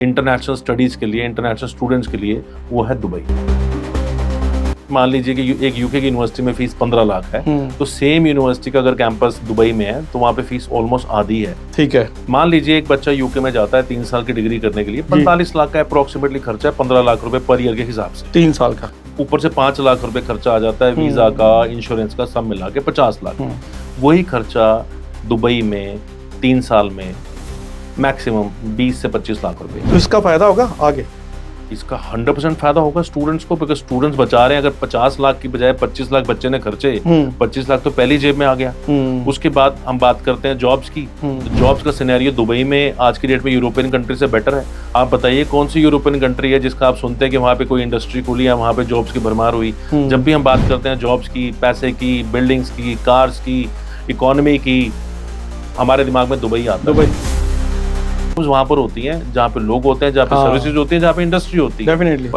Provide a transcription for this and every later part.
International studies के लिए, international students के लिए, वो है दुबई। मान लीजिए कि एक यूके की यूनिवर्सिटी में फीस 15 लाख है, तो सेम यूनिवर्सिटी का अगर कैंपस दुबई में है तो वहाँ पे फीस ऑलमोस्ट आधी है। ठीक है। मान लीजिए एक बच्चा यूके में जाता है 3 साल की डिग्री करने के लिए, 45 लाख का अप्रोक्सीमेटली खर्चा है, 15 लाख रुपए पर ईयर के हिसाब से। 3 साल का ऊपर से 5 लाख रुपए खर्चा आ जाता है, वीजा का, इंश्योरेंस का, सब मिला के 50 लाख। वही खर्चा दुबई में 3 साल में मैक्सिमम 20 से 25 लाख रुपए। तो इसका फायदा होगा आगे? इसका 100% फायदा होगा स्टूडेंट्स को, बिकॉज स्टूडेंट्स बचा रहे हैं। अगर 50 लाख की बजाय 25 लाख बच्चे ने खर्चे, 25 लाख तो पहली जेब में आ गया। उसके बाद हम बात करते हैं जॉब्स की। तो जॉब्स का सिनेरियो दुबई में आज की डेट में यूरोपियन कंट्री से बेटर है। आप बताइए कौन सी यूरोपियन कंट्री है जिसका आप सुनते हैं कि वहाँ पे कोई इंडस्ट्री खुली है, वहाँ पे जॉब्स की भरमार हुई। जब भी हम बात करते हैं जॉब्स की, पैसे की, बिल्डिंग्स की, कार्स की, इकोनॉमी की, हमारे दिमाग में दुबई आता है। दुबई वहां पर होती हैं जहाँ पे लोग होते हैं, जहाँ पे सर्विसेज होती हैं, जहाँ पे इंडस्ट्री होती है। डेफिनेटली।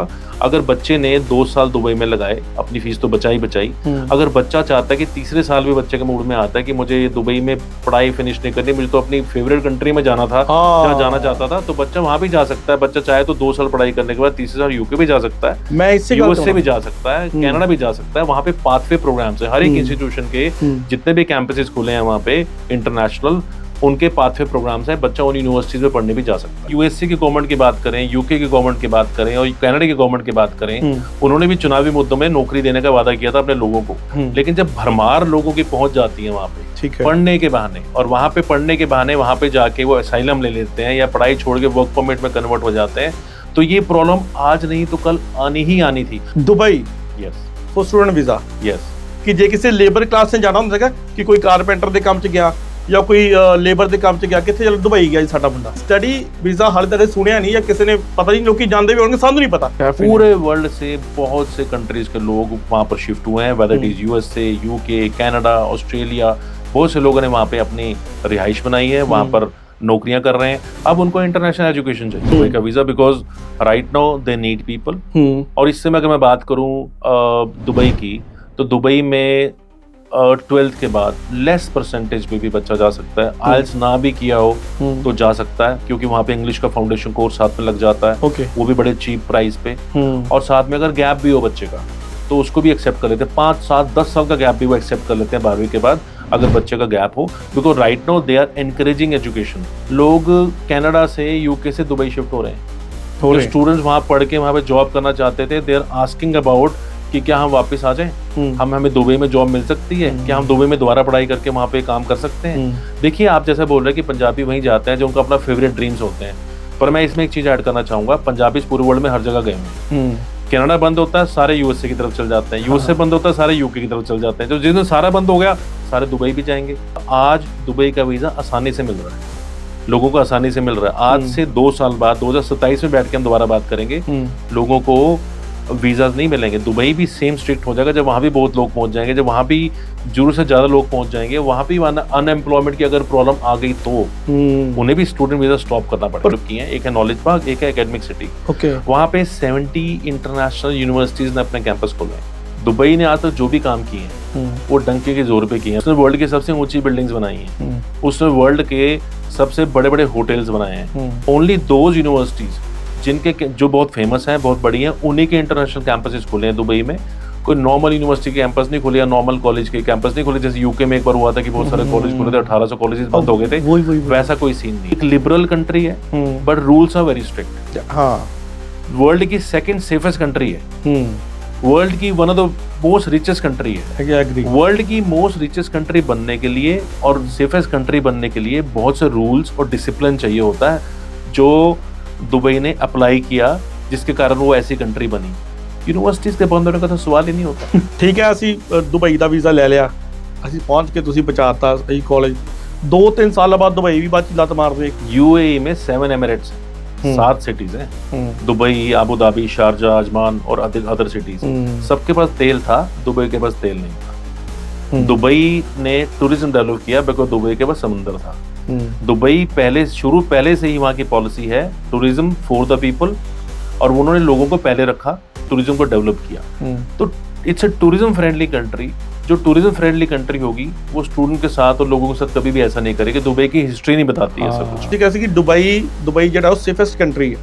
अगर बच्चे ने 2 साल दुबई में लगाए, अपनी फीस तो बचाई। अगर बच्चा चाहता है कि तीसरे साल भी बच्चे के मूड में आता है कि मुझे दुबई में पढ़ाई फिनिश नहीं करनी, मुझे तो अपनी फेवरेट कंट्री में जाना था, जहाँ जाना चाहता था, तो बच्चा वहां भी जा सकता है। बच्चा चाहे तो 2 साल पढ़ाई करने के बाद तीसरे साल यूके भी जा सकता है, मैं इससे यूएसए भी जा सकता है, कनाडा भी जा सकता है। वहाँ पे पाथवे प्रोग्राम्स है। हर एक इंस्टीट्यूशन के जितने भी कैंपसेस खुले हैं वहाँ पे इंटरनेशनल, उनके पाथवे प्रोग्राम्स हैं। बच्चा उन यूनिवर्सिटीज में पढ़ने भी जा सकता है। यूएसए की गवर्नमेंट की बात करें, यूके की गवर्नमेंट की बात करें और कनाडा की गवर्नमेंट की बात करें, उन्होंने भी चुनावी मुद्दों में नौकरी देने का वादा किया था अपने लोगों को। लेकिन जब भरमार लोगों की पहुंच जाती है वहां पे पढ़ने के बहाने, और वहां पे पढ़ने के बहाने वहां पे जाके वो असाइलम ले लेते हैं या पढ़ाई छोड़ के वर्क परमिट में कन्वर्ट हो जाते हैं, तो ये प्रॉब्लम आज नहीं तो कल आनी ही आनी थी। Dubai yes for student visa. Yes कि जे किसी लेबर क्लास से जाना ਹੁੰਦਾ कि कोई कारपेंटर ਦੇ ਕੰਮ 'ਚ ਗਿਆ ਜਾਂ ਕੋਈ ਲੇਬਰ ਦੇ ਕੰਮ 'ਚ ਗਿਆ, ਕਿੱਥੇ ਚਲ ਦੁਬਈ ਗਿਆ ਜੀ ਸਾਡਾ ਮੁੰਡਾ। स्टडी वीजा हाल तक सुनिया नहीं या किसी ने पता नहीं, लोग जानते भी होंगे, सानू नहीं पता। पूरे वर्ल्ड से बहुत से कंट्रीज के लोग वहाँ पर शिफ्ट हुए हैं, whether it is USA, UK, Canada, Australia. बहुत से लोगों ने वहाँ पे अपनी रिहाइश बनाई है, वहाँ पर नौकरियां कर रहे हैं। अब उनको इंटरनेशनल एजुकेशन चाहिए दुबई का visa, because right now they need people. और इससे अगर मैं बात करूं दुबई की, तो दुबई में 12th के बाद लेस परसेंटेज पे भी बच्चा जा सकता है। आइल्स ना भी किया हो तो जा सकता है, क्योंकि वहाँ पे इंग्लिश का फाउंडेशन कोर्स साथ में लग जाता है। वो भी बड़े चीप प्राइस पे। और साथ में अगर गैप भी हो बच्चे का तो उसको भी एक्सेप्ट कर लेते हैं। 5, 7, 10 साल का गैप भी वो एक्सेप्ट कर लेते हैं 12वीं के बाद, अगर बच्चे का गैप हो। Because right now they are encouraging education. लोग कनाडा से, यूके से दुबई शिफ्ट हो रहे हैं। स्टूडेंट्स वहाँ पढ़ के वहाँ पे जॉब करना चाहते थे, दे आर आस्किंग अबाउट कि क्या हम वापस आ जाएं, हमें दुबई में जॉब मिल सकती है, क्या हम दुबई में दोबारा पढ़ाई करके वहाँ पे काम कर सकते हैं। देखिए आप जैसे बोल रहे हैं कि पंजाबी वहीं जाते हैं जो उनका अपना फेवरेट ड्रीम्स होते हैं, पर मैं इसमें एक चीज ऐड करना चाहूंगा, पंजाबी पूरे वर्ल्ड में हर जगह गए हैं। कनाडा बंद होता है, सारे यूएसए की तरफ चल जाते हैं, यूएसए बंद होता है, सारे यूके की तरफ चल जाते हैं। तो जिस दिन सारा बंद हो गया, सारे दुबई भी जाएंगे। आज दुबई का वीजा आसानी से मिल रहा है, लोगों को आसानी से मिल रहा है। आज से 2 साल बाद 2027 में बैठ के हम दोबारा बात करेंगे, लोगों को वीजाज नहीं मिलेंगे। दुबई भी सेम स्ट्रिक्ट हो जाएगा, जब वहाँ भी बहुत लोग पहुँच जाएंगे, जब वहाँ भी जरूरत से ज़्यादा लोग पहुँच जाएंगे, वहाँ भी अनएम्प्लॉयमेंट की अगर प्रॉब्लम आ गई तो उन्हें भी स्टूडेंट वीजा स्टॉप करना पड़ेगा। की है, एक है नॉलेज पार्क, एक है एकेडमिक सिटी। वहाँ पे 70 इंटरनेशनल यूनिवर्सिटीज ने अपने कैंपस खोले हैं। दुबई ने आज तक जो भी काम किए हैं वो डंके के जोर पे किए हैं। उसने वर्ल्ड की सबसे ऊंची बिल्डिंग्स बनाई हैं, उसने वर्ल्ड के सबसे बड़े बड़े होटल्स बनाए हैं। ओनली दोज यूनिवर्सिटीज जिनके जो बहुत फेमस हैं, बहुत बड़ी हैं, उन्हीं के इंटरनेशनल कैंपसेस खुले हैं दुबई में। कोई नॉर्मल यूनिवर्सिटी के कैंपस नहीं खुले या नॉर्मल कॉलेज के कैंपस नहीं खुले। जैसे यूके में एक बार हुआ था कि बहुत सारे कॉलेज खुले थे, 1800 कॉलेजेस बंद हो गए थे, वैसा कोई सीन नहीं। एक लिबरल कंट्री है, but rules are very strict. World की 2nd सेफेस्ट कंट्री है, वर्ल्ड की one of the most richest country है। वर्ल्ड की मोस्ट रिचेस्ट कंट्री बनने के लिए और सेफेस्ट कंट्री बनने के लिए बहुत से रूल्स और डिसिप्लिन चाहिए होता है, जो दुबई ने अप्लाई किया, जिसके कारण वो ऐसी कंट्री बनी। यूनिवर्सिटीज के बंद होने का तो सवाल ही नहीं होता। ठीक है, ਅਸੀਂ ਦੁਬਈ ਦਾ ਵੀਜ਼ਾ ਲੈ ਲਿਆ, ਅਸੀਂ ਪਹੁੰਚ ਕੇ ਤੁਸੀਂ ਬਚਾਤਾ ਸਹੀ ਕਾਲਜ। 2-3 साल बाद दुबई भी बात लत मार रहे। यूएई में 7 एमिरेट्स हैं, 7 सिटीज हैं, Dubai, Abu Dhabi, Sharjah, Ajman और अदर सिटीज। सबके पास तेल था, दुबई के पास तेल नहीं था। दुबई ने टूरिज्म डेवलप किया बिकॉज दुबई के पास समुंदर था। दुबई पहले से ही वहाँ की पॉलिसी है टूरिज्म फॉर द पीपल, और उन्होंने लोगों को पहले रखा, टूरिज्म को डेवलप किया। तो it's a tourism friendly country जो टूरिज्म फ्रेंडली कंट्री होगी वो स्टूडेंट के साथ और लोगों के साथ कभी भी ऐसा नहीं करेगी। दुबई की हिस्ट्री नहीं बताती है ऐसा कुछ। ठीक है कि दुबई ਜਿਹੜਾ ਉਹ ਸੇਫੈਸਟ ਕੰਟਰੀ ਹੈ,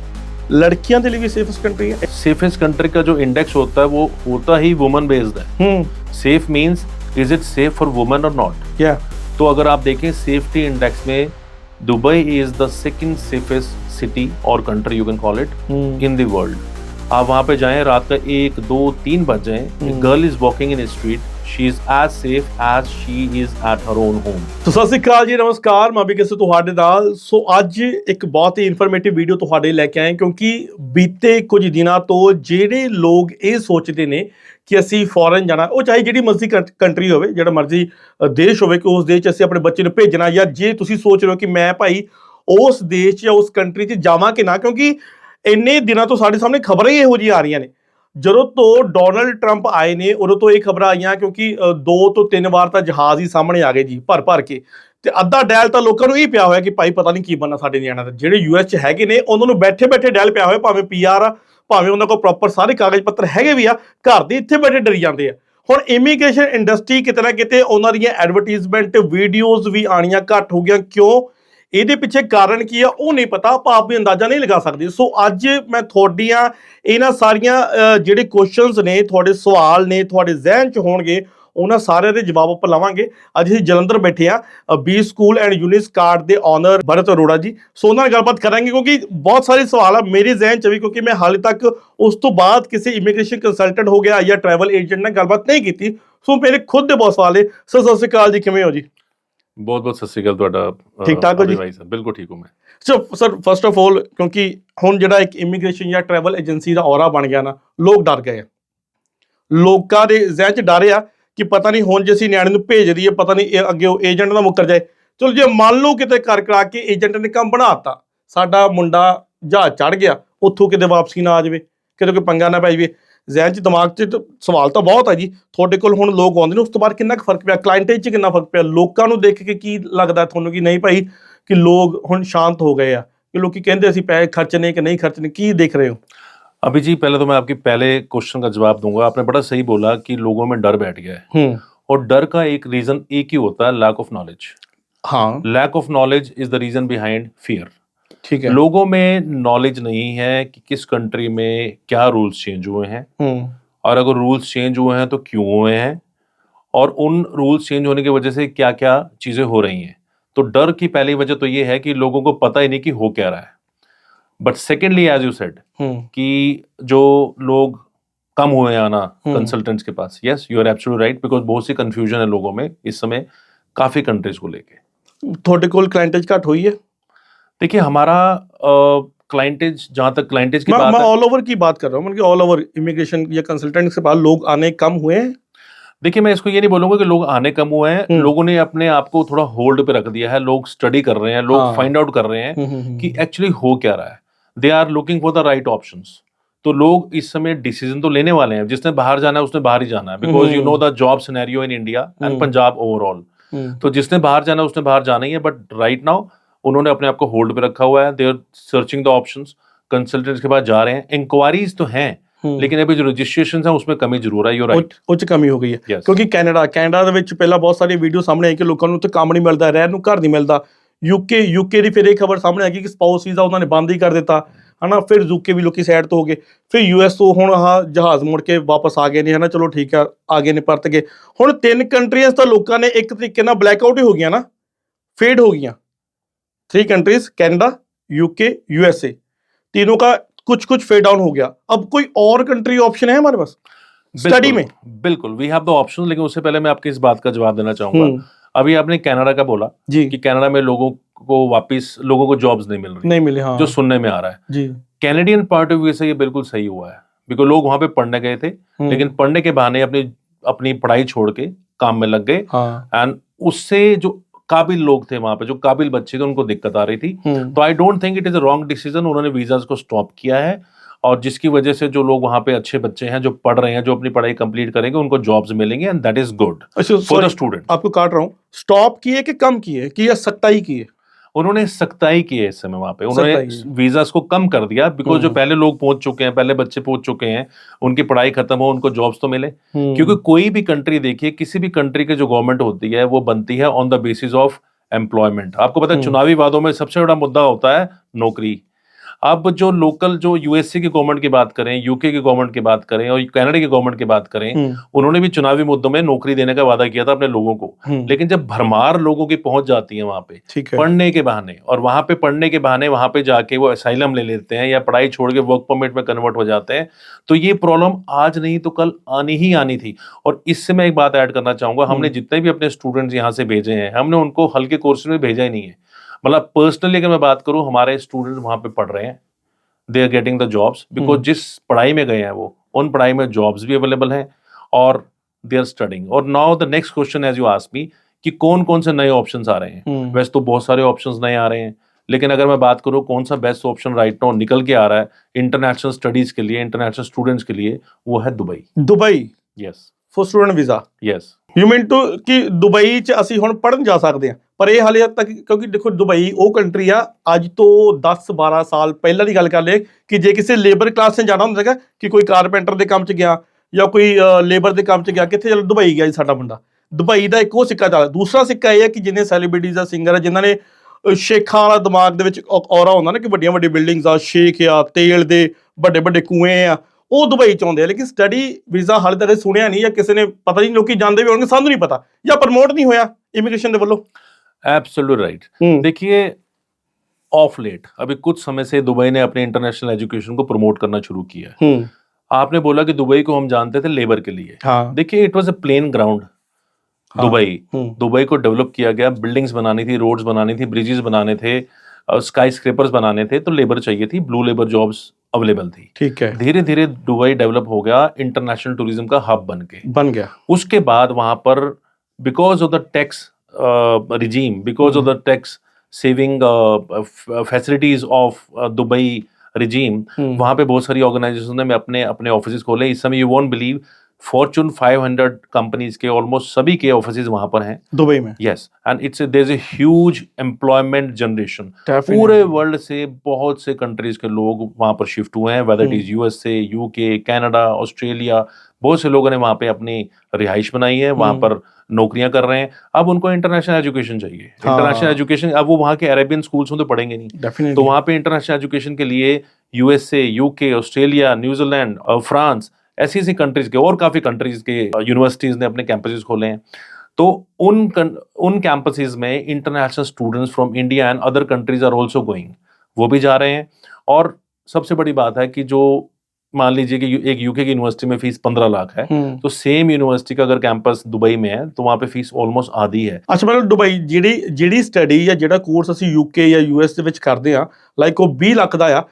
ਲੜਕੀਆਂ ਦੇ ਲਈ ਵੀ ਸੇਫੈਸਟ ਕੰਟਰੀ ਹੈ। सेफेस्ट कंट्री का जो इंडेक्स होता है वो होता ही वुमन बेस्ड है। Safe means is it safe for woman और नॉट। क्या तो अगर आप देखें सेफ्टी इंडेक्स में Dubai is the second safest city और country you can call it in the world. आप वहां पे जाएं, रात का 1, 2, 3 बज जाए, girl is walking in street, she is as safe as she is at her own home. तो सत श्री अकाल जी, नमस्कार, मैं भी किसी ਤੁਹਾਡੇ ਨਾਲ। ਸੋ ਅੱਜ ਇੱਕ ਬਹੁਤ ਹੀ ਇਨਫੋਰਮੇਟਿਵ ਵੀਡੀਓ ਤੁਹਾਡੇ ਲੈ ਕੇ ਆਏ ਕਿਉਂਕਿ ਬੀਤੇ ਕੁਝ ਦਿਨਾਂ ਤੋਂ ਜਿਹੜੇ ਲੋਕ ਇਹ ਸੋਚਦੇ ਨੇ ਕਿ ਅਸੀਂ ਫੋਰਨ ਜਾਣਾ, ਉਹ ਚਾਹੇ ਜਿਹੜੀ ਮਰਜ਼ੀ ਕੰਟਰੀ ਹੋਵੇ, ਜਿਹੜਾ ਮਰਜ਼ੀ ਦੇਸ਼ ਹੋਵੇ, ਕਿ ਉਸ ਦੇਸ਼ 'ਚ ਅਸੀਂ ਆਪਣੇ ਬੱਚੇ ਨੂੰ ਭੇਜਣਾ, ਜਾਂ ਜੇ ਤੁਸੀਂ ਸੋਚ ਰਹੇ ਹੋ ਕਿ ਮੈਂ ਭਾਈ ਉਸ ਦੇਸ਼ 'ਚ ਜਾਂ ਉਸ ਕੰਟਰੀ 'ਚ ਜਾਵਾਂ ਕਿ ਨਾ, ਕਿਉਂਕਿ ਇੰਨੇ ਦਿਨਾਂ ਤੋਂ ਸਾਡੇ ਸਾਹਮਣੇ ਖਬਰਾਂ ਹੀ ਇਹੋ ਜਿਹੀਆਂ ਆ ਰਹੀਆਂ ਨੇ। ਜਦੋਂ ਤੋਂ ਡੋਨਲਡ ਟਰੰਪ ਆਏ ਨੇ ਉਦੋਂ ਤੋਂ ਇਹ ਖਬਰਾਂ ਆਈਆਂ, ਕਿਉਂਕਿ 2 ਤੋਂ 3 ਵਾਰ ਤਾਂ ਜਹਾਜ਼ ਹੀ ਸਾਹਮਣੇ ਆ ਗਏ ਜੀ ਭਰ ਕੇ, ਤੇ ਅੱਧਾ ਡੈਲ ਤਾਂ ਲੋਕਾਂ ਨੂੰ ਇਹ ਪਿਆ ਹੋਇਆ ਕਿ ਭਾਈ ਪਤਾ ਨਹੀਂ ਕੀ ਬਣਨਾ ਸਾਡੇ ਨਿਆਣਿਆਂ ਦਾ। ਜਿਹੜੇ ਯੂਐਸ 'ਚ ਹੈਗੇ ਨੇ ਉਹਨਾਂ ਨੂੰ ਬੈਠੇ ਡੈਲ ਪਿਆ ਹੋਇਆ, ਭਾਵੇਂ ਪੀਆਰ ਆ, ਭਾਵੇਂ ਉਹਨਾਂ ਕੋਲ ਪ੍ਰੋਪਰ ਸਾਰੇ ਕਾਗਜ਼ ਪੱਤਰ ਹੈਗੇ ਵੀ ਆ, ਘਰ ਦੇ ਇੱਥੇ ਬੈਠੇ ਡਰੀ ਜਾਂਦੇ ਆ। ਹੁਣ ਇਮੀਗ੍ਰੇਸ਼ਨ ਇੰਡਸਟਰੀ ਕਿਤੇ ਨਾ ਕਿਤੇ ਉਹਨਾਂ ਦੀਆਂ ਐਡਵਰਟੀਜ਼ਮੈਂਟ ਵੀਡੀਓਜ਼ ਵੀ ਆਣੀਆਂ ਘੱਟ ਹੋ ਗਈਆਂ। ਕਿਉਂ? ਇਹਦੇ ਪਿੱਛੇ ਕਾਰਨ ਕੀ ਆ ਉਹ ਨਹੀਂ ਪਤਾ, ਆਪਾਂ ਆਪ ਵੀ ਅੰਦਾਜ਼ਾ ਨਹੀਂ ਲਗਾ ਸਕਦੇ। ਸੋ ਅੱਜ ਮੈਂ ਤੁਹਾਡੀਆਂ ਇਹਨਾਂ ਸਾਰੀਆਂ ਜਿਹੜੇ ਕੁਐਸਚਨਸ ਨੇ, ਤੁਹਾਡੇ ਸਵਾਲ ਨੇ, ਤੁਹਾਡੇ ਜ਼ਿਹਨ 'ਚ ਹੋਣਗੇ, ਉਹਨਾਂ ਸਾਰਿਆਂ ਦੇ ਜਵਾਬ ਆਪਾਂ ਲਵਾਂਗੇ। ਅੱਜ ਅਸੀਂ ਜਲੰਧਰ ਬੈਠੇ ਆ ਬੀ ਸਕੂਲ ਐਂਡ ਯੂਨਿਸ ਕਾਰਡ ਦੇ ਓਨਰ ਭਰਤ ਅਰੋੜਾ ਜੀ। ਸੋ ਉਹਨਾਂ ਨਾਲ ਗੱਲਬਾਤ ਕਰਾਂਗੇ ਕਿਉਂਕਿ ਬਹੁਤ ਸਾਰੇ ਸਵਾਲ ਆ ਮੇਰੇ ਜ਼ਿਹਨ 'ਚ ਵੀ, ਕਿਉਂਕਿ ਮੈਂ ਹਾਲੇ ਤੱਕ ਉਸ ਤੋਂ ਬਾਅਦ ਕਿਸੇ ਇਮੀਗ੍ਰੇਸ਼ਨ ਕੰਸਲਟੈਂਟ ਹੋ ਗਿਆ ਜਾਂ ਟਰੈਵਲ ਏਜੰਟ ਨਾਲ ਗੱਲਬਾਤ ਨਹੀਂ ਕੀਤੀ। ਸੋ ਮੇਰੇ ਖੁਦ ਦੇ ਬਹੁਤ ਸਵਾਲ ਨੇ। ਸਰ ਸਤਿ ਸ਼੍ਰੀ ਅਕਾਲ ਜੀ, ਕਿਵੇਂ ਹੋ ਜੀ? बहुत बहुत सत श्री अकाल ਤੁਹਾਡਾ। ठीक ठाक हो जी? भाई साहब बिल्कुल ठीक हूँ मैं। ਸਰ ਫਸਟ ਆਫ ਆਲ, ਕਿਉਂਕਿ ਹੁਣ ਜਿਹੜਾ ਇੱਕ ਇਮੀਗ੍ਰੇਸ਼ਨ ਜਾਂ ਟਰੈਵਲ ਏਜੰਸੀ ਦਾ ਔਰਾ ਬਣ ਗਿਆ ਨਾ, ਲੋਕ ਡਰ ਗਏ ਆ। ਲੋਕਾਂ ਦੇ ਜ਼ਿਹਨ 'ਚ ਡਰ ਆ ਕਿ ਪਤਾ ਨਹੀਂ ਹੁਣ ਜੇ ਅਸੀਂ ਨਿਆਣੇ ਨੂੰ ਭੇਜ ਦਈਏ, ਪਤਾ ਨਹੀਂ ਇਹ ਅੱਗੇ ਉਹ ਏਜੰਟ ਨਾ ਮੁੱਕਰ ਜਾਏ। ਚਲੋ ਜੇ ਮੰਨ ਲਓ ਕਿਤੇ ਕਰਾ ਕੇ ਏਜੰਟ ਨੇ ਕੰਮ ਬਣਾਤਾ, ਸਾਡਾ ਮੁੰਡਾ ਜਹਾਜ਼ ਚੜ੍ਹ ਗਿਆ, ਉੱਥੋਂ ਕਿਤੇ ਵਾਪਸੀ ਨਾ ਆ ਜਾਵੇ, ਕਿਤੇ ਕੋਈ ਪੰਗਾ ਨਾ ਪੈ ਜਾਵੇ। ਜ਼ਿਹਨ 'ਚ ਦਿਮਾਗ 'ਚ ਸਵਾਲ ਤਾਂ ਬਹੁਤ ਆ ਜੀ। ਤੁਹਾਡੇ ਕੋਲ ਹੁਣ ਲੋਕ ਆਉਂਦੇ ਨੇ, ਉਸ ਤੋਂ ਬਾਅਦ ਕਿੰਨਾ ਕੁ ਫਰਕ ਪਿਆ, ਕਲਾਇੰਟੇਜ 'ਚ ਕਿੰਨਾ ਫਰਕ ਪਿਆ, ਲੋਕਾਂ ਨੂੰ ਦੇਖ ਕੇ ਕੀ ਲੱਗਦਾ ਤੁਹਾਨੂੰ ਕਿ ਨਹੀਂ ਭਾਈ ਕਿ ਲੋਕ ਹੁਣ शांत हो गए ਆ, ਕਿ ਲੋਕੀ ਕਹਿੰਦੇ ਅਸੀਂ ਪੈਸੇ ਖਰਚਣੇ कि नहीं खर्चने, ਕੀ देख रहे हो? अभी जी पहले तो मैं आपके पहले क्वेश्चन का जवाब दूंगा। आपने बड़ा सही बोला कि लोगों में डर बैठ गया है, और डर का एक रीजन एक ही होता है, लैक ऑफ नॉलेज। हाँ, lack of knowledge is the reason behind fear. ठीक है। लोगों में नॉलेज नहीं है कि किस कंट्री में क्या रूल्स चेंज हुए हैं, और अगर रूल्स चेंज हुए हैं तो क्यों हुए हैं, और उन रूल्स चेंज होने की वजह से क्या क्या चीजें हो रही हैं। तो डर की पहली वजह तो ये है कि लोगों को पता ही नहीं कि हो क्या रहा है। But secondly as you said कि जो लोग कम हुए हैं आना कंसल्टेंट्स के पास, yes you are absolutely right, because बहुत सी कंफ्यूजन है लोगों में इस समय काफी कंट्रीज को लेके। ਤੁਹਾਡੇ ਕੋਲ ਕਲਾਇੰਟੇਜ ਘੱਟ ਹੋਈ है? देखिए हमारा क्लाइंटेज, जहाँ तक क्लाइंटेज की बात मैं है, ऑल ओवर की बात कर रहा हूँ, मतलब ऑल ओवर इमिग्रेशन या कंसल्टेंट के पास लोग आने कम हुए हैं। देखिए मैं इसको ये नहीं बोलूंगा कि लोग आने कम हुए हैं, लोगों ने अपने आप को थोड़ा होल्ड पे रख दिया है। लोग स्टडी कर रहे हैं, लोग फाइंड आउट कर रहे हैं कि एक्चुअली हो क्या रहा है। They are looking for the right options. तो लोग इस समय डिसीजन तो लेने वाले हैं, जिसने बाहर जाना है उसने बाहर ही जाना है, because you know the job scenario in India and Punjab overall. तो जिसने बाहर जाना है उसने बाहर जाना ही है। बट राइट नाउ उन्होंने अपने आप को होल्ड पे रखा हुआ है। They are searching the options, consultants के पास जा रहे हैं। इंक्वायरीज तो हैं, लेकिन अभी जो रजिस्ट्रेशन है उसमें कमी जरूर है। You're right। ਉਹ 'ਚ ਕਮੀ ਹੋ ਗਈ ਹੈ ਕਿਉਂਕਿ ਕੈਨੇਡਾ ਦੇ ਵਿੱਚ ਪਹਿਲਾਂ ਬਹੁਤ ਸਾਰੀ ਵੀਡੀਓ ਸਾਹਮਣੇ ਆਈ ਕਿ ਲੋਕਾਂ ਨੂੰ ਉੱਥੇ ਕੰਮ ਨਹੀਂ ਮਿਲਦਾ, ਰਹਿਣ ਨੂੰ ਘਰ ਨਹੀਂ ਮਿਲਦਾ। ਯੂਕੇ ਦੀ ਫਿਰ ਇਹ ਖਬਰ ਸਾਹਮਣੇ ਆ ਗਈ ਕਿ ਸਪਾਊਸ ਵੀਜ਼ਾ ਉਹਨਾਂ ਨੇ ਬੰਦ ਹੀ ਕਰ ਦਿੱਤਾ, ਹਨਾ। ਫਿਰ ਯੂਕੇ ਵੀ ਲੋਕੀ ਸਾਈਡ ਤੋਂ ਹੋ ਗਏ, ਫਿਰ ਯੂਐਸ ਤੋਂ ਹੁਣ ਆਹ ਜਹਾਜ਼ ਮੁੜ ਕੇ ਵਾਪਸ ਆ ਗਏ ਨੇ, ਹਨਾ। ਚਲੋ ਠੀਕ ਆ, ਆ ਗਏ ਨੇ, ਪਰਤ ਗਏ। ਹੁਣ 3 ਕੰਟਰੀਆਂ ਤਾਂ ਲੋਕਾਂ ਨੇ ਇੱਕ ਤਰੀਕੇ ਨਾਲ ਬਲੈਕ ਆਊਟ ਹੀ ਹੋ ਗਈਆਂ ਨਾ, ਫੇਡ ਹੋ गया। 3 कंट्रीज कनाडा, यूके, यूएसए, तीनों का कुछ कुछ फेड डाउन हो गया। अब कोई और कंट्री ऑप्शन है हमारे पास स्टडी में? बिल्कुल वी हैव द ऑप्शन, लेकिन उससे पहले मैं आपकी इस बात का जवाब देना चाहूंगा। अभी आपने कनाडा का बोला जी कि कनाडा में लोगों को जॉब्स नहीं मिल रही, नहीं मिले, हाँ। जो सुनने में आ रहा है जी। कैनेडियन पॉइंट ऑफ व्यू से ये बिल्कुल सही हुआ है, बिकॉज लोग वहां पे पढ़ने गए थे, लेकिन पढ़ने के बहाने अपनी पढ़ाई छोड़ के काम में लग गए, एंड उससे जो काबिल लोग थे वहां पे, जो काबिल बच्चे थे, उनको दिक्कत आ रही थी। तो I don't think it is a wrong decision. उन्होंने वीजास को स्टॉप किया है, और जिसकी वजह से जो लोग वहां पे अच्छे बच्चे हैं जो पढ़ रहे हैं, जो अपनी पढ़ाई कंप्लीट करेंगे, उनको जॉब्स मिलेंगे, and that is good for the student. आपको काट रहा हूँ, स्टॉप किए कि कम किए कि या सट्टा ही किए? उन्होंने सख्ताई की है इस समय वहां पे, सख्ताई उन्होंने वीजास को कम कर दिया बिकॉज जो पहले लोग पहुंच चुके हैं, पहले बच्चे पहुंच चुके हैं, उनकी पढ़ाई खत्म हो, उनको जॉब्स तो मिले। क्योंकि कोई भी कंट्री देखिए, किसी भी कंट्री की जो गवर्नमेंट होती है वो बनती है on the basis of employment. आपको पता है चुनावी वादों में सबसे बड़ा मुद्दा होता है नौकरी। अब जो लोकल, जो यूएसए की गवर्नमेंट की बात करें, यूके की गवर्नमेंट की बात करें और कनाडा की गवर्नमेंट की बात करें, उन्होंने भी चुनावी मुद्दों में नौकरी देने का वादा किया था अपने लोगों को। लेकिन जब भरमार लोगों की पहुंच जाती है वहां पे पढ़ने के बहाने, और वहां पे पढ़ने के बहाने वहां पे जाके वो असाइलम ले लेते हैं या पढ़ाई छोड़ के वर्क परमिट में कन्वर्ट हो जाते हैं, तो ये प्रॉब्लम आज नहीं तो कल आनी ही आनी थी। और इससे मैं एक बात ऐड करना चाहूंगा, हमने जितने भी अपने स्टूडेंट्स यहाँ से भेजे हैं, हमने उनको हल्के कोर्स में भेजा ही नहीं है। मतलब पर्सनली अगर मैं बात करूं, हमारे स्टूडेंट वहां पे पढ़ रहे हैं, they are getting the jobs because जिस पढ़ाई में गए हैं वो, उन पढ़ाई में जॉब्स भी अवेलेबल हैं और दे आर स्टडिंग। और now the next question as you ask me कि कौन कौन से नए ऑप्शंस आ रहे हैं। वैसे तो बहुत सारे ऑप्शंस नए आ रहे हैं, लेकिन अगर मैं बात करूं कौन सा बेस्ट ऑप्शन राइट नाउ निकल के आ रहा है इंटरनेशनल स्टडीज के लिए, इंटरनेशनल स्टूडेंट्स के लिए, वो है Dubai. Dubai yes, for student visa. Yes, you mean to ਕਿ ਦੁਬਈ 'ਚ ਅਸੀਂ ਹੁਣ ਪੜ੍ਹਨ ਜਾ ਸਕਦੇ ਹਾਂ, ਪਰ ਇਹ ਹਾਲੇ ਤੱਕ, ਕਿਉਂਕਿ ਦੇਖੋ ਦੁਬਈ ਉਹ ਕੰਟਰੀ ਆ, ਅੱਜ ਤੋਂ 10-12 ਸਾਲ ਪਹਿਲਾਂ ਦੀ ਗੱਲ ਕਰ ਲਏ ਕਿ ਜੇ ਕਿਸੇ ਲੇਬਰ ਕਲਾਸ ਨੇ ਜਾਣਾ ਹੁੰਦਾ ਸੀਗਾ ਕਿ ਕੋਈ ਕਾਰਪੈਂਟਰ ਦੇ ਕੰਮ 'ਚ ਗਿਆ ਜਾਂ ਕੋਈ ਲੇਬਰ ਦੇ ਕੰਮ 'ਚ ਗਿਆ, ਕਿੱਥੇ ਚਲੋ ਦੁਬਈ ਗਿਆ ਜੀ ਸਾਡਾ ਮੁੰਡਾ। ਦੁਬਈ ਦਾ ਇੱਕ ਉਹ ਸਿੱਕਾ ਚੱਲਦਾ। ਦੂਸਰਾ ਸਿੱਕਾ ਇਹ ਹੈ ਕਿ ਜਿੰਨੇ ਸੈਲੀਬ੍ਰਿਟੀਜ਼ ਆ, ਸਿੰਗਰ ਆ, ਜਿਨ੍ਹਾਂ ਨੇ ਸ਼ੇਖਾਂ ਵਾਲਾ ਦਿਮਾਗ ਦੇ ਵਿੱਚ ਔਰਾ ਹੁੰਦਾ ਨਾ ਕਿ ਵੱਡੀਆਂ ਵੱਡੀਆਂ ਬਿਲਡਿੰਗਸ ਆ, ਸ਼ੇਖ ਆ, ਤੇਲ ਦੇ ਵੱਡੇ ਵੱਡੇ ਕੂਏ ਆ, ਉਹ ਦੁਬਈ ਚ ਆਉਂਦੇ ਆ। ਲੇਕਿਨ ਸਟੱਡੀ ਵੀਜ਼ਾ ਹਾਲੇ ਤੱਕ ਸੁਣਿਆ ਨਹੀਂ, ਜਾਂ ਕਿਸੇ ਨੇ ਪਤਾ ਨਹੀਂ, ਲੋਕੀ ਜਾਂਦੇ ਵੀ ਹੋਣਗੇ, ਸਾਨੂੰ ਨਹੀਂ ਪਤਾ, ਜਾਂ ਪ੍ਰਮੋਟ ਨਹੀਂ ਹੋਇਆ इमिग्रेशन ਦੇ ਵੱਲੋਂ। Absolutely right. देखिए, ऑफ लेट अभी कुछ समय से दुबई ने अपने इंटरनेशनल एजुकेशन को प्रमोट करना शुरू किया है। आपने बोला कि दुबई को हम जानते थे लेबर के लिए। देखिए, it was a plain ground. Dubai को डेवलप किया गया, बिल्डिंग्स बनानी थी, रोड्स बनानी थी, ब्रिजेस बनाने थे, स्काई स्क्रेपर्स बनाने थे, तो लेबर चाहिए थी, ब्लू लेबर जॉब्स अवेलेबल थी। ठीक है। धीरे धीरे दुबई डेवलप हो गया, इंटरनेशनल टूरिज्म का हब बन गया। उसके बाद वहां पर because of the tax regime, because of the tax saving facilities of Dubai regime, वहां पे बहुत सारी ऑर्गेनाइजेशन ने अपने अपने ऑफिस खोले। इस समय you won't believe, fortune 500 companies के ऑलमोस्ट सभी के ऑफिसेज वहां पर हैं दुबई में। Yes, and it's there is a huge employment generation. पूरे वर्ल्ड से बहुत से कंट्रीज के लोग वहां पर शिफ्ट हुए हैं, whether it is USA, UK, Canada, Australia. बहुत से लोगों ने वहां पे अपनी रिहाइश बनाई है, वहां पर नौकरियां कर रहे हैं। अब उनको इंटरनेशनल एजुकेशन चाहिए। इंटरनेशनल एजुकेशन, अब वो वहां के अरेबियन स्कूल्स में तो पढ़ेंगे नहीं, तो वहां पे इंटरनेशनल एजुकेशन के लिए USA, UK, Australia, New Zealand, France, ऐसी ऐसी कंट्रीज के और काफी कंट्रीज के यूनिवर्सिटीज ने अपने कैंपसेस खोले हैं। तो उन कैंपसेस में international students from India and other countries are also going, वो भी जा रहे हैं। और सबसे बड़ी बात है कि जो मान लीजिए कि एक यूके की यूनिवर्सिटी में फीस 15 लाख है, तो सेम यूनिवर्सिटी का अगर कैंपस दुबई में है तो वहां पे फीस ਆਲਮੋਸਟ ਆधी है। ਅੱਛਾ, ਮਤਲਬ ਦੁਬਈ ਜਿਹੜੀ ਸਟੱਡੀ ਜਾਂ ਜਿਹੜਾ ਕੋਰਸ ਅਸੀਂ ਯੂਕੇ ਜਾਂ ਯੂਐਸ ਦੇ ਵਿੱਚ ਕਰਦੇ ਆ, ਲਾਈਕ ਉਹ 20 ਲੱਖ ਦਾ ਆ,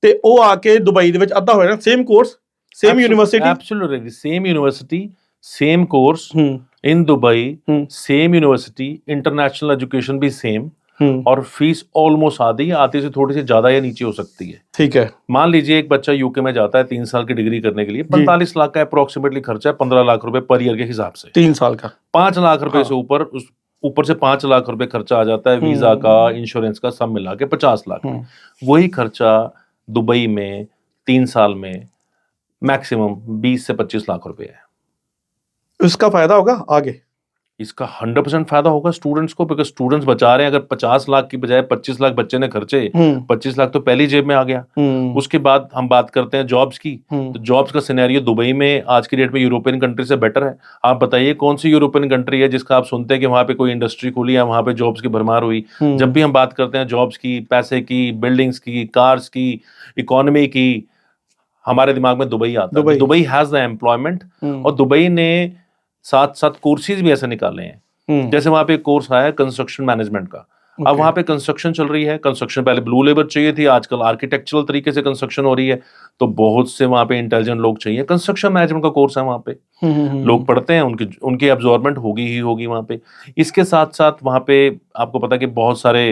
ਤੇ ਉਹ ਆ ਕੇ ਦੁਬਈ ਦੇ ਵਿੱਚ ਅੱਧਾ ਹੋਇਆ ਨਾ, same course, same university? Absolutely, same university, same course in Dubai, same university, international education भी same, और फीस ऑलमोस्ट आधी से थोड़ी सी ज्यादा या नीचे हो सकती है। ठीक है। मान लीजिए एक बच्चा यूके में जाता है 3 साल की डिग्री करने के लिए, 45 लाख का अप्रोक्सीमेटली खर्चा है, 15 लाख रुपए पर ईयर के हिसाब से। 3 साल का 5 लाख रुपए से ऊपर से 5 लाख रुपए खर्चा आ जाता है, वीजा का, इंश्योरेंस का, सब मिला के 50 लाख। वही खर्चा दुबई में 3 साल में मैक्सिमम 20 से 25 लाख रुपए है। इसका फायदा होगा आगे? इसका 100% फायदा होगा स्टूडेंट्स को, बिकॉज स्टूडेंट्स बचा रहे हैं। अगर 50 लाख की बजाय 25 लाख बच्चे ने खर्चे, 25 लाख तो पहली जेब में आ गया। उसके बाद हम बात करते हैं जॉब्स की, तो जॉब्स का सिनेरियो दुबई में आज की डेट में यूरोपियन कंट्री से बेटर है। आप बताइए कौन सी यूरोपियन कंट्री है जिसका आप सुनते हैं कि वहां पे कोई इंडस्ट्री खुली है, वहां पे जॉब्स की भरमार हुई। जब भी हम बात करते हैं जॉब्स की, पैसे की, बिल्डिंग्स की, कार्स की, इकोनॉमी की, हमारे दिमाग में दुबई आता है। दुबई हैज द एम्प्लॉयमेंट, और दुबई ने साथ साथ कोर्सेज भी ऐसे निकाले हैं। जैसे वहां पे एक कोर्स आया कंस्ट्रक्शन मैनेजमेंट का। अब वहां पे कंस्ट्रक्शन चल रही है, कंस्ट्रक्शन पहले ब्लू लेबर चाहिए थी, आजकल आर्किटेक्चरल तरीके से कंस्ट्रक्शन हो रही है, तो बहुत से वहां पे इंटेलिजेंट लोग चाहिए। कंस्ट्रक्शन मैनेजमेंट का कोर्स है वहां पे, लोग पढ़ते हैं, उनकी एब्जॉर्बमेंट होगी ही होगी वहां पे। इसके साथ साथ वहां पे आपको पता है कि बहुत सारे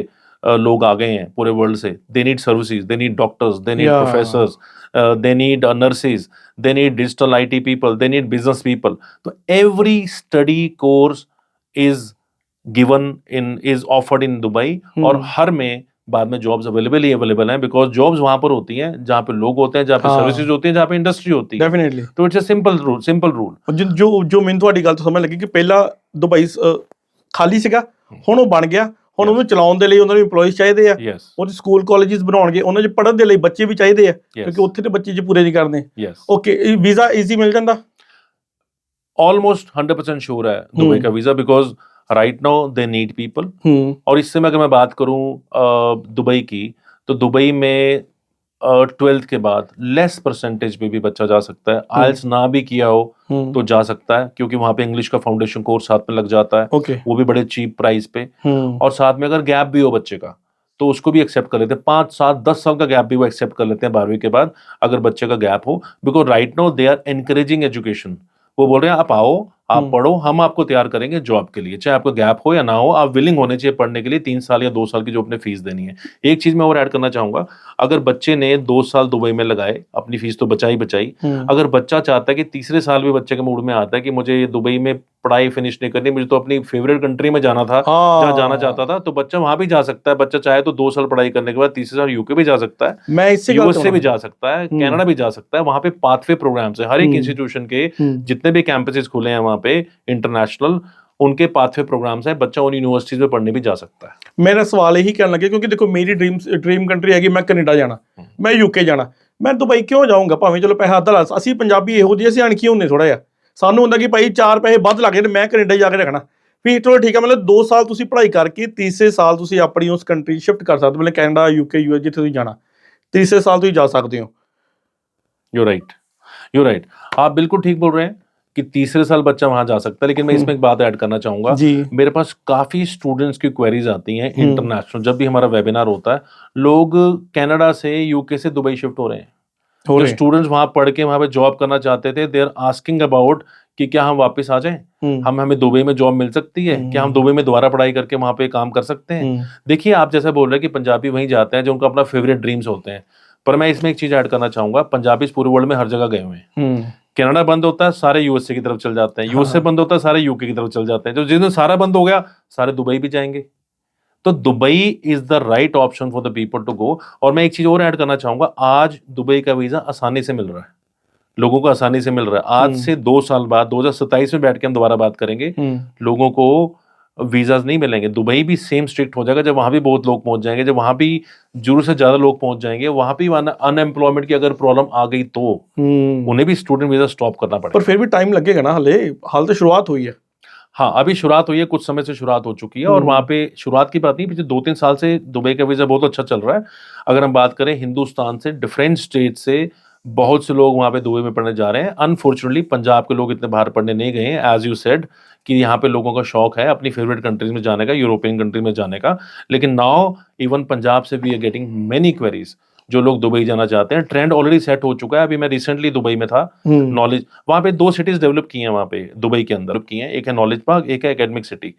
लोग आ गए हैं पूरे वर्ल्ड से। They need services, they need doctors, they need professors, they need nurses, they need digital IT people, they need business people. So every study course is given in is offered in Dubai, और हर में बाद में jobs available हैं, because jobs वहां पर होती हैं जहाँ पे लोग होते हैं, जहाँ पे सर्विसेज होती हैं, जहाँ पे इंडस्ट्री होती है। डेफिनेटली। तो इट्स अ सिंपल रूल। जो ਮੈਨੂੰ ਤੁਹਾਡੀ ਗੱਲ ਤੋਂ ਸਮਝ ਲੱਗੀ ਕਿ ਪਹਿਲਾਂ ਦੁਬਈ ਖਾਲੀ ਸੀਗਾ, ਹੁਣ ਉਹ ਬਣ ਗਿਆ, ਹੁਣ ਉਹਨੂੰ ਚਲਾਉਣ ਦੇ ਲਈ ਉਹਨਾਂ ਨੂੰ EMPLOYEES ਚਾਹੀਦੇ ਆ, ਉਹਦੇ ਸਕੂਲ ਕਾਲਜਸ ਬਣਾਉਣਗੇ, ਉਹਨਾਂ 'ਚ ਪੜ੍ਹਨ ਦੇ ਲਈ ਬੱਚੇ ਵੀ ਚਾਹੀਦੇ ਆ, ਕਿਉਂਕਿ ਉੱਥੇ ਤੇ ਬੱਚੇ ਜੇ ਪੂਰੇ ਨਹੀਂ ਕਰਦੇ। ਓਕੇ, ਵੀਜ਼ਾ ਈਜ਼ੀ ਮਿਲ ਜਾਂਦਾ? ऑलमोस्ट 100% श्योर है दुबई का visa, because right now they need people. और इससे मैं अगर मैं बात करूं दुबई की, तो दुबई में 12th के बाद लेस परसेंटेज पे भी बच्चा जा सकता है। आइल्स ना भी किया हो तो जा सकता है, क्योंकि वहां पे इंग्लिश का फाउंडेशन कोर्स साथ में लग जाता है, वो भी बड़े चीप प्राइस पे। और साथ में अगर गैप भी हो बच्चे का तो उसको भी एक्सेप्ट कर लेते हैं, 5 7 10 साल का गैप भी वो एक्सेप्ट कर लेते हैं 12वीं के बाद, अगर बच्चे का गैप हो। Because right now they are encouraging education. वो बोल रहे हैं आप आओ, आप पढ़ो, हम आपको तैयार करेंगे जॉब के लिए, चाहे आपका गैप हो या ना हो, आप विलिंग होने चाहिए पढ़ने के लिए 3 साल या 2 साल की जो अपने फीस देनी है। एक चीज मैं और ऐड करना चाहूंगा, अगर बच्चे ने 2 साल दुबई में लगाए, अपनी फीस तो बचाई, अगर बच्चा चाहता है कि तीसरे साल भी बच्चे के मूड में आता है कि मुझे दुबई में पढ़ाई फिनिश नहीं करनी, मुझे तो अपनी फेवरेट कंट्री में जाना था, जहाँ जाना चाहता था, तो बच्चा वहां भी जा सकता है। बच्चा चाहे तो 2 साल पढ़ाई करने के बाद तीसरे साल यूके भी जा सकता है, यूएसए भी जा सकता है, कनाडा भी जा सकता है। वहां पे पाथवे प्रोग्राम्स है, हर एक इंस्टीट्यूशन के जितने भी कैंपसेस खुले हैं वहां पे इंटरनेशनल, उनके पाथवे प्रोग्राम्स हैं, बच्चा उन यूनिवर्सिटीज में पढ़ने भी जा सकता है। मेरा सवाल यही कहने लगे, क्योंकि देखो मेरी ड्रीम कंट्री है कि मैं कनेडा जाना, मैं यूके जाना, मैं दुबई क्यों जाऊंगा? भावें चलो पैसा ਅੱਧਾ ਲਾ, ਅਸੀਂ ਪੰਜਾਬੀ ਇਹੋ ਜਿਹੇ ਸਿਆਣਕੀ ਹੁੰਦੇ ਥੋੜਾ ਜਿਹਾ, ਸਾਨੂੰ ਹੁੰਦਾ ਕਿ ਭਾਈ 4 ਪੈਸੇ ਵੱਧ ਲੱਗੇ ਨੇ, ਮੈਂ ਕੈਨੇਡਾ ਜਾ ਕੇ ਰੱਖਣਾ। ਫਿਰ ਚਲੋ ਠੀਕ ਹੈ, ਮਤਲਬ 2 ਸਾਲ ਤੁਸੀਂ ਪੜ੍ਹਾਈ ਕਰਕੇ ਤੀਸਰੇ ਸਾਲ ਤੁਸੀਂ ਆਪਣੀ ਉਸ ਕੰਟਰੀ ਸ਼ਿਫਟ ਕਰ ਸਕਦੇ ਹੋ, ਮਤਲਬ ਕੈਨੇਡਾ, यूके, US ਜਿੱਥੇ ਤੁਸੀਂ ਜਾਣਾ, ਤੀसरे साल ਤੁਸੀਂ ਜਾ ਸਕਦੇ ਹੋ। You're right, आप बिल्कुल ठीक बोल रहे हैं कि तीसरे साल बच्चा वहां जा सकता है। लेकिन मैं इसमें एक बात ऐड करना चाहूंगा, मेरे पास काफी स्टूडेंट्स की क्वेरीज आती हैं इंटरनेशनल, जब भी हमारा वेबिनार होता है, लोग कनाडा से यूके से दुबई शिफ्ट हो रहे हैं। जो स्टूडेंट्स वहां पढ़ के वहां पे जॉब करना चाहते थे, दे आर आस्किंग अबाउट कि क्या हम वापस आ जाएं, हमें दुबई में जॉब मिल सकती है, क्या हम दुबई में दोबारा पढ़ाई करके वहां पे काम कर सकते हैं। देखिए, आप जैसा बोल रहे हैं कि पंजाबी वहीं जाते हैं जो उनका अपना फेवरेट ड्रीम्स होते हैं, पर मैं इसमें एक चीज ऐड करना चाहूंगा, पंजाबी पूरे वर्ल्ड में हर जगह गए हुए हैं। कनाडा बंद होता है, सारे यूएसए की तरफ चल जाते हैं, यूएसए बंद होता है, सारे यूके की तरफ चल जाते हैं। जो जिस दिन सारा बंद हो गया, सारे दुबई भी जाएंगे। तो Dubai is the right option for the people to go. और मैं एक चीज और ऐड करना चाहूंगा, आज दुबई का वीजा आसानी से मिल रहा है, लोगों को आसानी से मिल रहा है। आज से 2 साल बाद 2027 में बैठ के हम दोबारा बात करेंगे, लोगों को वीजाज नहीं मिलेंगे। दुबई भी सेम स्ट्रिक्ट हो जाएगा, जब वहां भी बहुत लोग पहुंच जाएंगे, जब वहां भी जरूरत से ज्यादा लोग पहुंच जाएंगे, वहां भी अनएम्प्लॉयमेंट की अगर प्रॉब्लम आ गई तो उन्हें भी स्टूडेंट वीजा स्टॉप करना पड़ेगा। पर फिर भी टाइम लगेगा ना, हाल तो शुरुआत हुई है। हाँ, अभी शुरुआत हुई है, कुछ समय से शुरुआत हो चुकी है। और वहां पे शुरुआत की बात नहीं, पिछले 2-3 साल से दुबई का वीजा बहुत अच्छा चल रहा है। अगर हम बात करें हिंदुस्तान से, डिफरेंट स्टेट से बहुत से लोग वहां पे दुबई में पढ़ने जा रहे हैं। अनफॉर्चुनेटली पंजाब के लोग इतने बाहर पढ़ने नहीं गए हैं, एज यू सेड कि यहाँ पे लोगों का शौक है अपनी फेवरेट कंट्रीज में जाने का, यूरोपियन कंट्री में जाने का। लेकिन नाउ इवन पंजाब से we are getting many queries, जो लोग दुबई जाना चाहते हैं। ट्रेंड ऑलरेडी सेट हो चुका है। अभी मैं रिसेंटली दुबई में था, नॉलेज वहाँ पे 2 सिटीज डेवलप की हैं, वहाँ पे दुबई के अंदर की हैं, एक है नॉलेज पार्क, एक है एकेडमिक सिटी।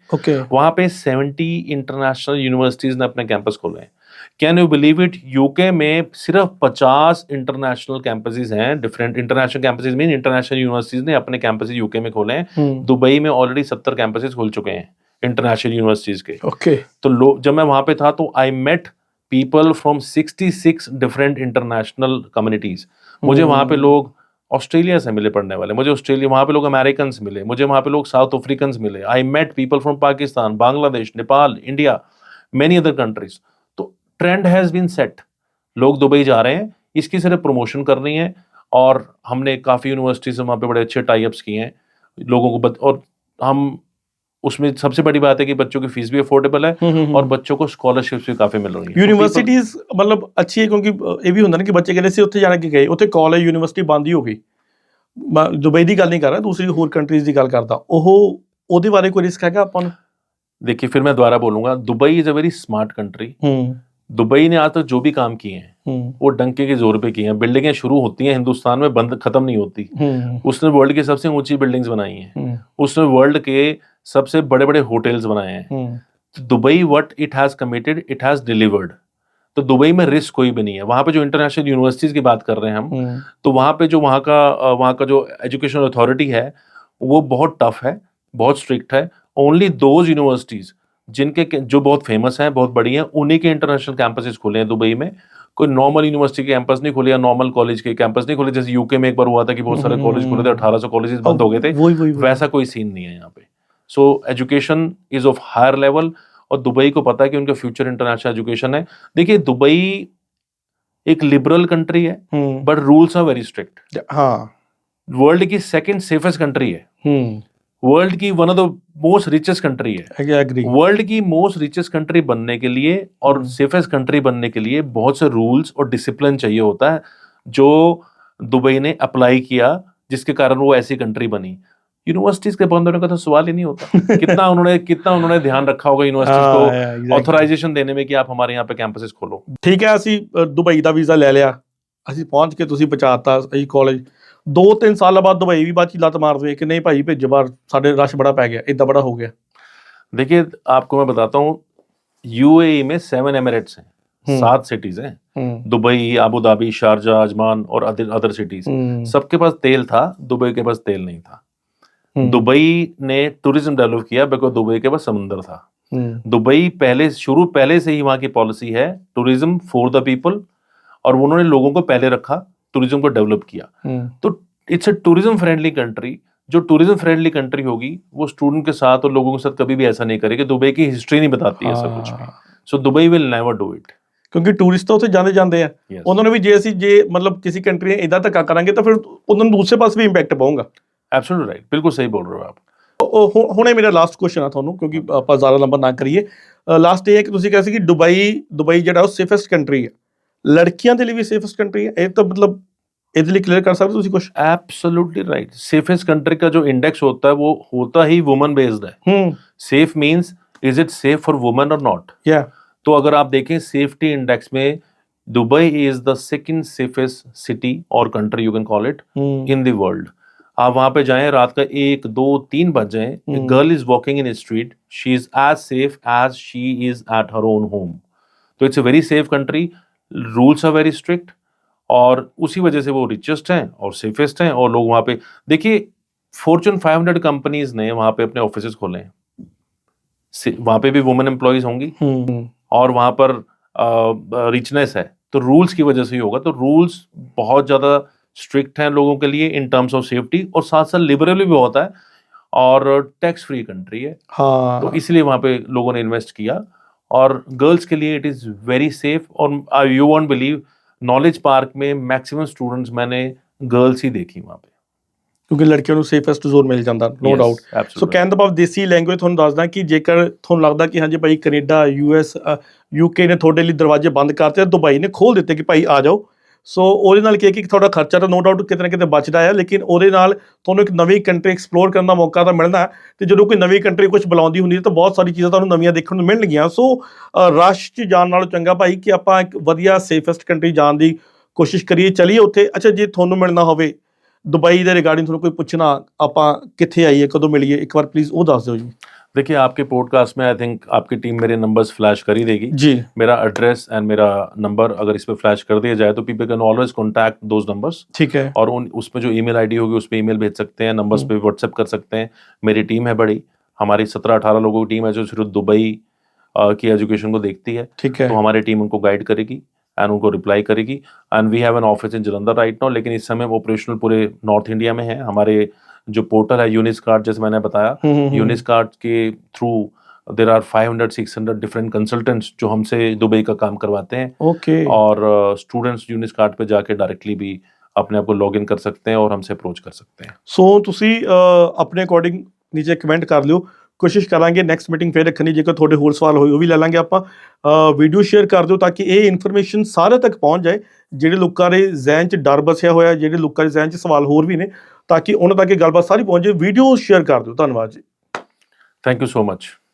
वहाँ पे 70 इंटरनेशनल यूनिवर्सिटीज ने अपने कैंपस खोले हैं। Can you believe it, UK में सिर्फ 50 इंटरनेशनल कैंपसेस हैं, different international campuses mean international universities ने अपने कैंपसेस यूके में खोले हैं। दुबई में ऑलरेडी 70 कैंपसेस खुल चुके हैं इंटरनेशनल यूनिवर्सिटीज के। तो जब मैं वहां पे था तो I met people from 66 different international communities. मुझे वहां पे लोग ऑस्ट्रेलिया से मिले पढ़ने वाले, मुझे ऑस्ट्रेलिया, वहां पे लोग अमेरिकन मिले, मुझे वहां पे लोग साउथ अफ्रीकन मिले। I met people from Pakistan, Bangladesh, Nepal, India, many other countries. तो ट्रेंड हैज बीन सेट, लोग दुबई जा रहे हैं, इसकी सिर्फ प्रमोशन करनी है। और हमने काफी यूनिवर्सिटी से वहां पे बड़े अच्छे टाई अप्स किए हैं लोगों को और हम उसमें सबसे बड़ी बात है कि बच्चों की फीस भी अफोर्डेबल है और बच्चों को स्कॉलरशिप्स भी काफी मिल रही है। यूनिवर्सिटीज मतलब अच्छी है, क्योंकि ये भी ਹੁੰਦਾ ना कि बच्चे कहते ਸੀ ਉੱਥੇ ਜਾਣ ਕੇ ਗਏ, ਉੱਥੇ ਕਾਲਜ ਯੂਨੀਵਰਸਿਟੀ ਬੰਦ ਹੀ ਹੋ ਗਈ। ਮੈਂ ਦੁਬਈ ਦੀ ਗੱਲ ਨਹੀਂ ਕਰ ਰਿਹਾ, दूसरी ਹੋਰ ਕੰਟਰੀਜ਼ ਦੀ ਗੱਲ ਕਰਦਾ। ਉਹਦੇ ਬਾਰੇ ਕੋਈ ਰਿਸਕ ਹੈਗਾ ਆਪਾਂ ਨੂੰ? देखिए, फिर मैं दोबारा बोलूंगा, Dubai is a very smart country. Dubai ने आज तक जो भी काम किए हैं वो डंके के जोर पे किए हैं। बिल्डिंगें शुरू होती हैं हिंदुस्तान में, बंद खत्म नहीं होती। उसने वर्ल्ड की सबसे ऊंची बिल्डिंग्स बनाई हैं, उसने वर्ल्ड के सबसे बड़े बड़े होटल्स बनाए हैं। तो Dubai what it has committed, it has delivered. तो दुबई में रिस्क कोई भी नहीं है। वहां पे जो इंटरनेशनल यूनिवर्सिटीज की बात कर रहे हैं हम, तो वहां पे जो वहां का जो एजुकेशनल अथॉरिटी है वो बहुत टफ है, बहुत स्ट्रिक्ट है। ओनली दोज यूनिवर्सिटीज जो बहुत फेमस हैं, बहुत बड़ी हैं, उन्हीं के इंटरनेशनल कैंपसेस खुले हैं दुबई में। कोई नॉर्मल यूनिवर्सिटी के कैंपस नहीं खुले या नॉर्मल कॉलेज के कैंपस नहीं खुले, जैसे यूके में एक बार हुआ था कि बहुत सारे कॉलेज खुले थे, 1800 कॉलेजेस बंद हो गए थे। वही वैसा कोई सीन नहीं है यहाँ पे। So education is of higher level, और दुबई को पता है कि उनका फ्यूचर इंटरनेशनल एजुकेशन है। देखिए, दुबई एक लिबरल कंट्री है, but rules are very strict. हाँ, वर्ल्ड की सेकंड सेफेस्ट कंट्री है, वर्ल्ड की one of the most richest country है। एग्री। वर्ल्ड की मोस्ट रिचेस्ट कंट्री बनने के लिए और सेफेस्ट कंट्री बनने के लिए बहुत से रूल्स और डिसिप्लिन चाहिए होता है, जो दुबई ने अप्लाई किया, जिसके कारण वो ऐसी कंट्री बनी। यूनिवर्सिटीज के बंद होने का तो सवाल ही नहीं होता। कितना उन्होंने ध्यान रखा होगा यूनिवर्सिटीज को ऑथराइजेशन देने में कि आप हमारे यहाँ पे कैंपसेस खोलो। ठीक है, ਅਸੀਂ ਦੁਬਈ ਦਾ ਵੀਜ਼ਾ ਲੈ ਲਿਆ, ਅਸੀਂ ਪਹੁੰਚ ਕੇ ਤੁਸੀਂ ਪਹੁੰਚਾਤਾ ਅਸੀਂ ਕਾਲਜ। 2-3 ਸਾਲਾਂ ਬਾਅਦ ਦੁਬਈ ਵੀ ਬਾਅਦ ਚ ਲੱਤ ਮਾਰ ਦਵੇ ਕਿ ਨਹੀਂ ਭਾਈ ਭੇਜੋ ਬਾਹਰ, ਸਾਡੇ ਰਸ਼ ਬੜਾ ਪੈ ਗਿਆ, ਇਦਾਂ बड़ा हो गया। देखिए, आपको मैं बताता हूँ, यूएई में 7 एमिरेट्स हैं, 7 सिटीज हैं, Dubai, Abu Dhabi, Sharjah, Ajman और अदर सिटीज। सबके पास तेल था, दुबई के पास तेल नहीं था। दुबई ने टूरिज्म डेवलप किया बिकॉज दुबई के पास समुंदर था। दुबई पहले से ही वहां की पॉलिसी है टूरिज्म फॉर द पीपल, और उन्होंने लोगों को पहले रखा, टूरिज्म को डेवलप किया। तो it's a tourism friendly country. जो टूरिज्म फ्रेंडली कंट्री होगी वो स्टूडेंट के साथ और लोगों के साथ कभी भी ऐसा नहीं करेगी। दुबई की हिस्ट्री नहीं बताती है सब कुछ। So Dubai will never do it, ਕਿਉਂਕਿ ਟੂਰਿਸਟ ਤਾਂ ਉੱਥੇ ਜਾਂਦੇ ਆ। ਉਹਨਾਂ ਨੂੰ ਵੀ ਜੇ ਮਤਲਬ ਕਿਸੇ ਕੰਟਰੀ ਇਦਾਂ ਧੱਕਾ ਕਰਾਂਗੇ ਤਾਂ ਫਿਰ ਉਹਨਾਂ ਨੂੰ ਦੂਸਰੇ ਪਾਸੇ ਵੀ ਇੰਪੈਕਟ ਪਾਊਗਾ। एब्सोल्युटली राइट, बिल्कुल सही बोल रहे हो आप। ਹੁਣੇ ਮੇਰਾ ਲਾਸਟ ਕੁਐਸਚਨ ਆ ਤੁਹਾਨੂੰ, ਕਿਉਂਕਿ ਆਪਾਂ ਜ਼ਿਆਦਾ ਲੰਬਾ ਨਾ ਕਰੀਏ। ਲਾਸਟ ਇਹ ਹੈ ਕਿ ਤੁਸੀਂ ਕਿਹਾ ਸੀ ਕਿ ਦੁਬਈ ਜਿਹੜਾ ਉਹ ਸੇਫੈਸਟ ਕੰਟਰੀ ਹੈ, ਲੜਕੀਆਂ ਦੇ ਲਈ ਵੀ ਸੇਫੈਸਟ ਕੰਟਰੀ ਹੈ। ਇਹ ਤਾਂ मतलब ਇਹਦੇ ਲਈ ਕਲੀਅਰ ਕਰ ਸਕਦੇ ਤੁਸੀਂ ਕੁਝ? Absolutely right. सेफेस्ट कंट्री का जो इंडेक्स होता है वो होता ही वुमन बेस्ड है। Safe means is it safe for woman और नॉट। तो अगर आप देखें सेफ्टी इंडेक्स में Dubai is the second safest city और country, you can call it, in the world. आप वहां पे जाएं, रात का 1, 2, 3 बज जाए, girl is walking in street, she is as safe as she is at her own home. तो it's a very safe country, rules are very strict, और उसी वजह से वो रिचेस्ट हैं और सेफेस्ट हैं। और लोग वहां पे देखिए, फॉर्च्यून 500 कंपनीज ने वहां पे अपने ऑफिसेज खोले हैं, वहां पे भी वुमेन एम्प्लॉइज होंगी, और वहां पर रिचनेस है, तो रूल्स की वजह से ही होगा। तो रूल्स बहुत ज्यादा स्ट्रिक्ट हैं लोगों के लिए इन टर्म्स ऑफ सेफ्टी, और साथ साथ लिबरल भी बहुत है, और टैक्स फ्री कंट्री है। तो इसलिए वहां पे लोगों ने इन्वेस्ट किया, और गर्ल्स के लिए इट इज वेरी सेफ। और you won't believe, knowledge park में मैक्सिमम स्टूडेंट्स मैंने गर्ल्स ही देखी वहां पे, ਕਿਉਂਕਿ ਲੜਕੀਆਂ ਨੂੰ ਸੇਫੈਸਟ ਜ਼ੋਨ ਮਿਲ ਜਾਂਦਾ, ਨੋ ਡਾਊਟ। ਸੋ ਕਹਿਣ ਦਾ ਭਾਵ ਦੇਸੀ ਲੈਂਗੁਏਜ ਤੁਹਾਨੂੰ ਦੱਸਦਾ ਕਿ ਜੇਕਰ ਤੁਹਾਨੂੰ ਲੱਗਦਾ ਕਿ ਹਾਂਜੀ ਭਾਈ ਕੈਨੇਡਾ, US, UK ਨੇ ਤੁਹਾਡੇ ਲਈ ਦਰਵਾਜ਼ੇ ਬੰਦ ਕਰਤੇ, ਦੁਬਈ ਨੇ ਖੋਲ ਦਿੱਤੇ ਕਿ ਭਾਈ ਆ ਜਾਓ। ਸੋ ਉਹਦੇ ਨਾਲ ਕੀ ਹੈ ਕਿ ਤੁਹਾਡਾ ਖਰਚਾ ਤਾਂ ਨੋ ਡਾਊਟ ਕਿਤੇ ਨਾ ਕਿਤੇ ਬਚਦਾ ਹੈ, ਲੇਕਿਨ ਉਹਦੇ ਨਾਲ ਤੁਹਾਨੂੰ ਇੱਕ ਨਵੀਂ ਕੰਟਰੀ ਐਕਸਪਲੋਰ ਕਰਨ ਦਾ ਮੌਕਾ ਤਾਂ ਮਿਲਦਾ। ਤੇ ਜਦੋਂ ਕੋਈ ਨਵੀਂ ਕੰਟਰੀ ਕੁਝ ਬੁਲਾਉਂਦੀ ਹੁੰਦੀ ਹੈ ਤਾਂ ਬਹੁਤ ਸਾਰੀ ਚੀਜ਼ਾਂ ਤੁਹਾਨੂੰ ਨਵੀਆਂ ਦੇਖਣ ਨੂੰ ਮਿਲਣਗੀਆਂ। ਸੋ ਰਸ਼ 'ਚ ਜਾਣ ਨਾਲੋਂ ਚੰਗਾ ਭਾਈ ਕਿ ਆਪਾਂ ਇੱਕ ਵਧੀਆ ਸੇਫੈਸਟ ਕੰਟਰੀ ਜਾਣ ਦੀ ਕੋਸ਼ਿਸ਼ ਕਰੀਏ, ਚਲੀਏ ਉੱਥੇ। ਅੱਛਾ, ਜੇ ਤੁਹਾਨੂੰ ਮਿਲਣਾ ਹੋਵੇ दुबई ਦੇ रिगार्डिंग ਤੁਹਾਨੂੰ ਕੋਈ ਪੁੱਛਣਾ, ਆਪਾਂ ਕਿੱਥੇ ਆਈਏ, ਕਦੋਂ ਮਿਲੀਏ, ਇੱਕ ਵਾਰ प्लीज वो दस दो जी। देखिए, आपके पॉडकास्ट में आई थिंक आपकी टीम मेरे नंबर्स फ्लैश कर ही देगी जी। मेरा एड्रेस एंड मेरा नंबर अगर इस पे फ्लैश कर दिया जाए तो people can always contact those numbers. ठीक है। और उसमें जो ईमेल आईडी होगी उस पर ईमेल भेज सकते हैं, नंबर्स पे व्हाट्सएप कर सकते हैं। मेरी टीम है बड़ी, हमारी 17-18 लोगों की टीम है जो सिर्फ दुबई की एजुकेशन को देखती है। ठीक है। तो हमारी टीम उनको गाइड करेगी एंड उनको रिप्लाई करेगी। And we have an office in Jalandhar right now, लेकिन इस समय ऑपरेशनल पूरे नॉर्थ इंडिया में है। हमारे जो पोर्टल है यूनिस्कार्ट, जैसे मैंने बताया, यूनिस्कार्ट के through there are 500-600 different consultants जो हमसे दुबई का काम करवाते हैं। ओके। और स्टूडेंट्स यूनिस्कार्ट पे जाके डायरेक्टली भी अपने आप को लॉग इन कर सकते हैं और हमसे अप्रोच कर सकते हैं। सो ਤੁਸੀਂ ਆਪਣੇ ਅਕੋਰਡਿੰਗ ਨੀਚੇ ਕਮੈਂਟ ਕਰ ਲਿਓ, ਕੋਸ਼ਿਸ਼ ਕਰਾਂਗੇ ਨੈਕਸਟ ਮੀਟਿੰਗ ਫੇਰ ਰੱਖਣੀ। ਜੇਕਰ ਤੁਹਾਡੇ ਹੋਰ ਸਵਾਲ ਹੋਏ ਉਹ ਵੀ ਲੈ ਲਾਂਗੇ ਆਪਾਂ। ਵੀਡੀਓ ਸ਼ੇਅਰ ਕਰ ਦਿਓ ਤਾਂ ਕਿ ਇਹ ਇਨਫੋਰਮੇਸ਼ਨ ਸਾਰੇ ਤੱਕ ਪਹੁੰਚ ਜਾਏ, ਜਿਹੜੇ ਲੋਕਾਂ ਦੇ ਜ਼ਹਿਨ 'ਚ ਡਰ ਬਸਿਆ ਹੋਇਆ, ਜਿਹੜੇ ਲੋਕਾਂ ਦੇ ਜ਼ਹਿਨ 'ਚ ਸਵਾਲ ਹੋਰ ਵੀ ਨੇ, ਤਾਂ ਕਿ ਉਹਨਾਂ ਤੱਕ ਇਹ ਗੱਲਬਾਤ ਸਾਰੀ ਪਹੁੰਚ ਜਾਏ। ਵੀਡੀਓ ਸ਼ੇਅਰ ਕਰ ਦਿਓ। ਧੰਨਵਾਦ ਜੀ। Thank you so much.